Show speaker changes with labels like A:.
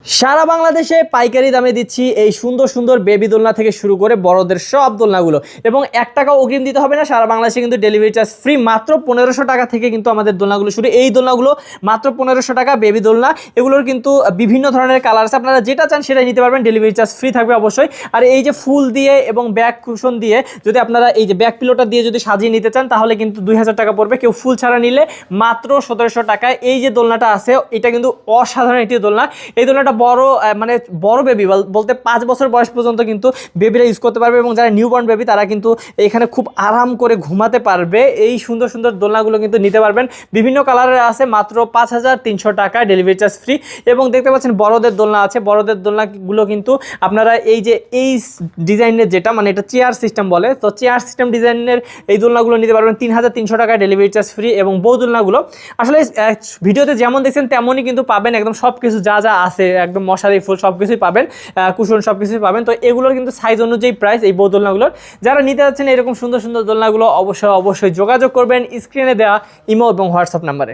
A: সারা বাংলাদেশে পাইকারি দামে দিচ্ছি এই সুন্দর সুন্দর বেবি দোলনা থেকে শুরু করে বড়দের সব দোলনাগুলো, এবং 1 টাকাও অগ্রিম দিতে হবে না। সারা বাংলাদেশে কিন্তু ডেলিভারি চার্জ ফ্রি। মাত্র 1500 টাকা থেকে কিন্তু আমাদের দোলনাগুলো শুরু। এই দোলনাগুলো মাত্র 1500 টাকা, বেবি দোলনা। এগুলোর কিন্তু বিভিন্ন ধরনের কালার আছে, আপনারা যেটা চান সেটাই নিতে পারবেন। ডেলিভারি চার্জ ফ্রি থাকবে অবশ্যই। আর এই যে ফুল দিয়ে এবং ব্যাক কুশন দিয়ে যদি আপনারা এই যে ব্যাক পিলোটা দিয়ে যদি সাজিয়ে নিতে চান তাহলে কিন্তু 2000 টাকা পড়বে। কেউ ফুল ছাড়া নিলে মাত্র 1700 টাকায়। এই যে দোলনাটা আছে এটা কিন্তু অসাধারণ একটি দোলনা। এই দোলনাটা বড় মানে বড় বেবি বলতে 5 বছর বয়স পর্যন্ত কিন্তু বেবিরা ইউজ করতে পারবে, এবং যারা নিউবর্ন বেবি তারা কিন্তু এখানে খুব আরাম করে ঘুমাতে পারবে। এই সুন্দর সুন্দর দোলনাগুলো কিন্তু নিতে পারবেন। বিভিন্ন কালারের আছে, মাত্র 5300 টাকা, ডেলিভারি চার্জ ফ্রি। এবং দেখতে পাচ্ছেন বড়দের দোলনা আছে। বড়দের দোলনাগুলো কিন্তু আপনারা এই যে এই ডিজাইনের যেটা মানে এটা চেয়ার সিস্টেম বলে, তো চেয়ার সিস্টেম ডিজাইনের এই দোলনাগুলো নিতে পারবেন 3300 টাকা, ডেলিভারি চার্জ ফ্রি। এবং বউ দোলনাগুলো আসলে ভিডিওতে যেমন দেখছেন তেমনই কিন্তু পাবেন, একদম সব কিছু যা যা আছে একদম মশারি ফুল সব কিছুই পাবেন, কুশন সব কিছুই পাবেন। তো এগুলোর কিন্তু সাইজ অনুযায়ী প্রাইস এই বউ দোলনাগুলোর। যারা নিতে যাচ্ছেন এরকম সুন্দর সুন্দর দোলনাগুলো অবশ্যই যোগাযোগ করবেন স্ক্রিনে দেওয়া ইমো এবং হোয়াটসঅ্যাপ নাম্বারে।